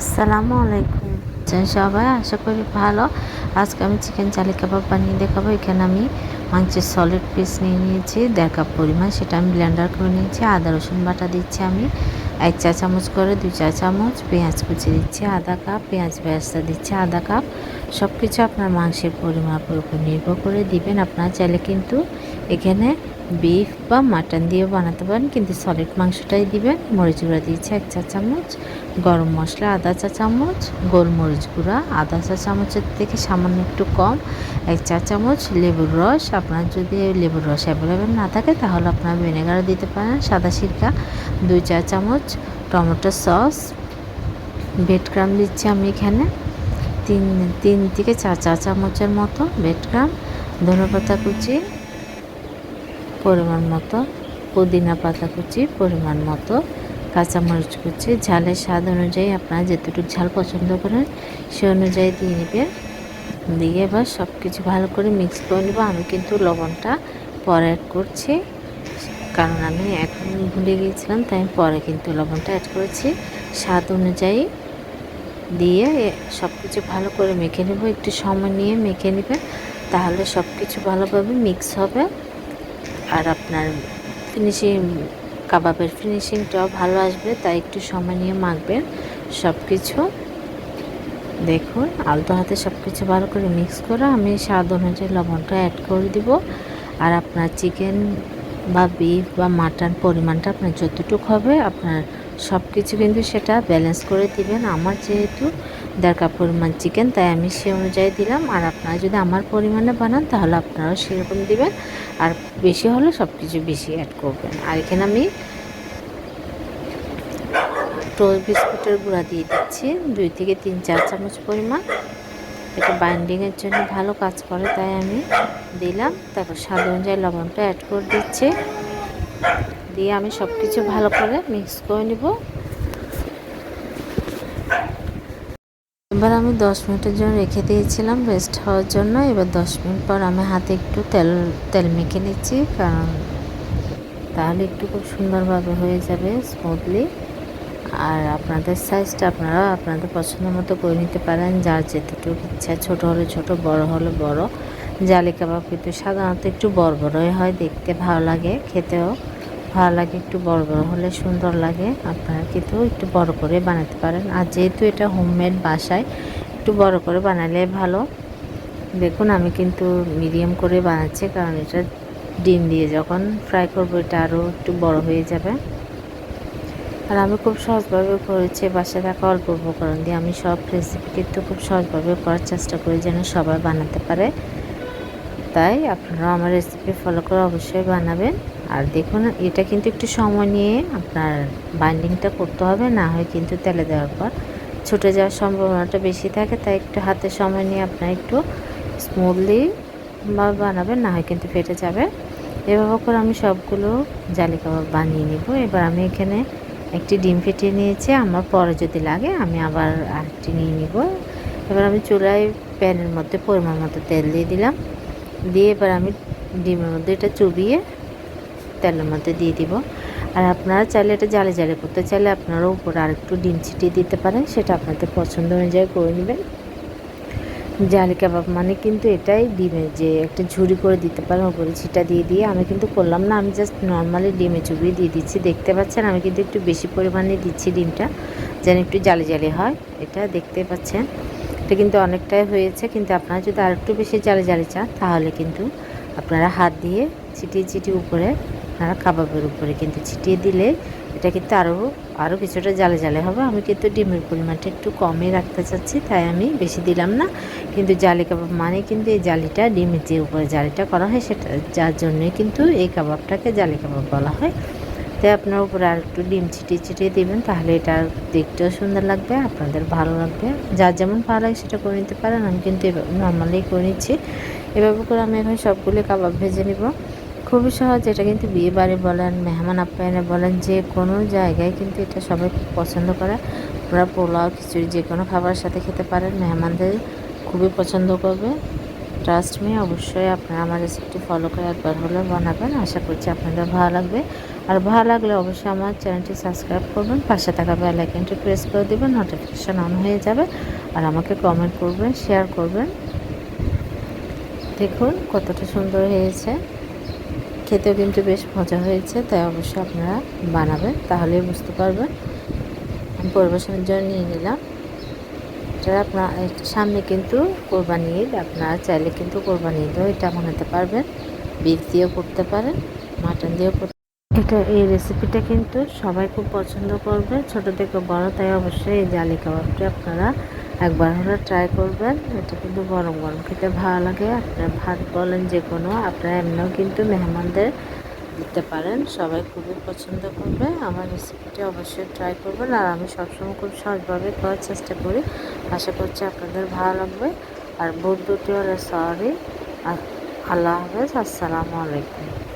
আসসালামু আলাইকুম। সবাই আশা করি ভালো। আজকে আমি চিকেন চালি কাবাব বানিয়ে দেখাবো। এখানে আমি মাংসের সলিড পিস নিয়ে নিয়েছি 1.5 কাপ পরিমাণ, সেটা আমি ব্লেন্ডার করে নিয়েছি। আদা রসুন বাটা দিচ্ছি আমি 1 চা চামচ করে, 2 চা চামচ পেঁয়াজ কুচি দিচ্ছি আধা কাপ, পেঁয়াজ বেরেস্তা দিচ্ছি আধা কাপ। সব কিছু আপনার মাংসের পরিমাপের উপর নির্ভর করে দিবেন। আপনারা চাইলে কিন্তু এখানে বিফ বা মাটন দিয়েও বানাতে পারেন, কিন্তু সলিড মাংসটাই দিবেন। মরিচ গুঁড়া দিয়েছি 1 চা চামচ, গরম মশলা আধা চা চামচ, গোলমরিচ গুঁড়া আধা চা চামচের থেকে সামান্য একটু কম 1 চা চামচ, লেবুর রস। আপনার যদি লেবুর রস অ্যাভেলেবেল না থাকে তাহলে আপনার ভিনেগারও দিতে পারেন, সাদা সিরকা 2 চা চামচ, টমেটো সস, ব্রেডক্রাম দিচ্ছি আমি এখানে 3 থেকে 4 চা চামচের মতো ব্রেডক্রাম, ধনেপাতা কুচি পরিমাণ মতো, পুদিনা পাতা কুচি পরিমাণ মতো, কাঁচামরিচ কুচি। ঝালের স্বাদ অনুযায়ী আপনারা যতটুকু ঝাল পছন্দ করেন সে অনুযায়ী দিয়ে নেবেন। দিয়ে এবার সব কিছু ভালো করে মিক্স করে নেব। আমি কিন্তু লবণটা পরে অ্যাড করছি, কারণ আমি এখন ভুলে গিয়েছিলাম, তাই আমি পরে কিন্তু লবণটা অ্যাড করেছি। স্বাদ অনুযায়ী দিয়ে সব কিছু ভালো করে মেখে নেব। একটু সময় নিয়ে মেখে নেবেন, তাহলে সব কিছু ভালোভাবে মিক্স হবে। আর আপনার কাবাবের ফিনিশিংটাও ভালো আসবে, তাই একটু সময় নিয়ে মাখবেন সব কিছু। দেখুন আলতো হাতে সব কিছু ভালো করে মিক্স করে আমি স্বাদ অনুযায়ী লবণটা অ্যাড করে দিব। আর আপনার চিকেন বা বিফ বা মাটন পরিমাণটা আপনার যতটুকু হবে আপনার সব কিছু কিন্তু সেটা ব্যালেন্স করে দিবেন। আমার যেহেতু 1.5 কাপ পরিমাণ চিকেন, তাই আমি সে অনুযায়ী দিলাম। আর আপনারা যদি আমার পরিমাণে বানান তাহলে আপনারাও সেরকম দিবেন, আর বেশি হলে সব কিছু বেশি অ্যাড করবেন। আর এখানে আমি টোস্ট বিস্কুটের গুঁড়া দিয়ে দিচ্ছি 2 থেকে 3 চা চামচ পরিমাণ। এটা বাইন্ডিংয়ের জন্য ভালো কাজ করে, তাই আমি দিলাম। তারপর স্বাদ অনুযায়ী লবণটা অ্যাড করে দিচ্ছি, দিয়ে আমি সব কিছু ভালো করে মিক্স করে নিব। এবার আমি 10 মিনিটের জন্য রেখে দিয়েছিলাম রেস্ট হওয়ার জন্য। এবার 10 মিনিট পর আমি হাতে একটু তেল মেখে নিচ্ছি, কারণ তাহলে একটু খুব সুন্দরভাবে হয়ে যাবে স্মুথলি। আর আপনাদের সাইজটা আপনারা আপনাদের পছন্দ মতো করে নিতে পারেন, যার যেটুকু ইচ্ছা, ছোট হলে ছোট, বড় হলে বড়। জালি কাবাব কিন্তু সাধারণত একটু বড় বড়ই হয়, দেখতে ভালো লাগে, খেতেও ভালো লাগে। একটু বড় বড় হলে সুন্দর লাগে। আপনারা কিন্তু একটু বড় করে বানাতে পারেন, আর যেহেতু এটা হোমমেড বাসায় একটু বড় করে বানালে ভালো। দেখুন আমি কিন্তু মিডিয়াম করে বানাচ্ছি, কারণ এটা ডিম দিয়ে যখন ফ্রাই করবো এটা আরও একটু বড় হয়ে যাবে। আর আমি খুব সহজভাবে করেছি, বাসায় থাকা অল্প উপকরণ দিয়ে আমি সব রেসিপি কিন্তু খুব সহজভাবে করার চেষ্টা করি যেন সবাই বানাতে পারে। তাই আপনারা আমার রেসিপি ফলো করে অবশ্যই বানাবেন। আর দেখুন এটা কিন্তু একটু সময় নিয়ে আপনার বাইন্ডিংটা করতে হবে, না হয় কিন্তু তেলে দেওয়ার পর ছুটে যাওয়ার সম্ভাবনাটা বেশি থাকে। তাই একটু হাতে সময় নিয়ে আপনার একটু স্মুথলি বানাবেন, না হয় কিন্তু ফেটে যাবে। এভাবে করে আমি সবগুলো জালি কাবাব বানিয়ে নেব। এবার আমি এখানে একটি ডিম ফেটিয়ে নিয়েছি, আমার পরে যদি লাগে আমি আবার আরেকটি নিয়ে নিব। এবার আমি চুলায় প্যানের মধ্যে পরিমাণ মতো তেল দিয়ে দিলাম, দিয়ে এবার আমি ডিমের মধ্যে এটা চুবিয়ে তেলের মধ্যে দিয়ে দিব। আর আপনারা চাইলে এটা জালে জালে করতে চাইলে আপনারা উপরে আরেকটু ডিম ছিটিয়ে দিতে পারেন, সেটা আপনাদের পছন্দ অনুযায়ী করে নেবেন। জালি কাবাব মানে কিন্তু এটাই, ডিমের যে একটা ঝুরি করে দিতে পারেন উপরে ছিটা দিয়ে দিয়ে। আমি কিন্তু করলাম না, আমি জাস্ট নর্মালি ডিমে চুবিয়ে দিয়ে দিচ্ছি। দেখতে পাচ্ছেন আমি কিন্তু একটু বেশি পরিমাণে দিচ্ছি ডিমটা, যেন একটু জালি জালি হয়। এটা দেখতে পাচ্ছেন এটা কিন্তু অনেকটাই হয়েছে, কিন্তু আপনারা যদি আরেকটু বেশি জালি জালি চান তাহলে কিন্তু আপনারা হাত দিয়ে ছিটিয়ে ছিটিয়ে উপরে আপনারা কাবাবের উপরে কিন্তু ছিটিয়ে দিলে এটা কিন্তু আরও কিছুটা জালে জালে হবে। আমি কিন্তু ডিমের পরিমাণটা একটু কমই রাখতে চাচ্ছি, তাই আমি বেশি দিলাম না। কিন্তু জালি কাবাব মানে কিন্তু এই জালিটা ডিমের যে উপরে জালিটা করা হয় সেটা, যার জন্যই কিন্তু এই কাবাবটাকে জালি কাবাব বলা হয়। তাই আপনার উপরে আর একটু ডিম ছিটিয়ে ছিটিয়ে দেবেন, তাহলে এটা দেখতেও সুন্দর লাগবে, আপনাদের ভালো লাগবে। যার যেমন ভালো লাগে সেটা করে নিতে পারেন। আমি কিন্তু এভাবে নর্মালি করে নিচ্ছি। এভাবে করে আমি এখন সবগুলো কাবাব ভেজে নিব। খুবই সহজ। এটা কিন্তু বিয়ে বাড়ি বলেন, মেহমান আপ্যায়নে বলেন, যে কোনো জায়গায় কিন্তু এটা সবাই খুব পছন্দ করে। আপনারা পোলাও, খিচুড়ি যে কোনো খাবারের সাথে খেতে পারেন, মেহমানদের খুবই পছন্দ করবে। ট্রাস্ট মি, অবশ্যই আপনারা আমার রেসিপিটি ফলো করে একবার হলেও বানাবেন। আশা করছি আপনাদের ভালো লাগবে। আর ভালো লাগলে অবশ্যই আমার চ্যানেলটি সাবস্ক্রাইব করবেন, পাশে থাকা বেল আইকনটি প্রেস করে দেবেন, নোটিফিকেশান অন হয়ে যাবে। আর আমাকে কমেন্ট করবেন, শেয়ার করবেন। দেখুন কতটা সুন্দর হয়েছে, খেতেও কিন্তু বেশ মজা হয়েছে। তাই অবশ্যই আপনারা বানাবেন, তাহলেই বুঝতে পারবেন। আমি পরিবেশনের জন্য নিয়ে নিলাম। এটা আপনার সামনে কিন্তু কোরবানি ঈদ, আপনারা চাইলে কিন্তু কোরবানি ঈদেও এটা বানাতে পারবেন। বিফ দিয়েও করতে পারেন, মাটন দিয়েও করতে। এই রেসিপিটা কিন্তু সবাই খুব পছন্দ করবে, ছোট থেকে বড়। তাই অবশ্যই এই জালি কাবাবটি আপনারা একবার হলে ট্রাই করবেন। এটা কিন্তু গরম গরম খেতে ভালো লাগে। আপনার ভাত বলেন যে কোনো, আপনারা এমনিও কিন্তু মেহমানদের দিতে পারেন, সবাই খুবই পছন্দ করবে। আমার রেসিপিটি অবশ্যই ট্রাই করবেন। আর আমি সবসময় খুব সহজভাবে করার চেষ্টা করি। আশা করছি আপনাদের ভালো লাগবে। আর ভুল ত্রুটি হলে সরি। আল্লাহ হাফেজ, আসসালামু আলাইকুম।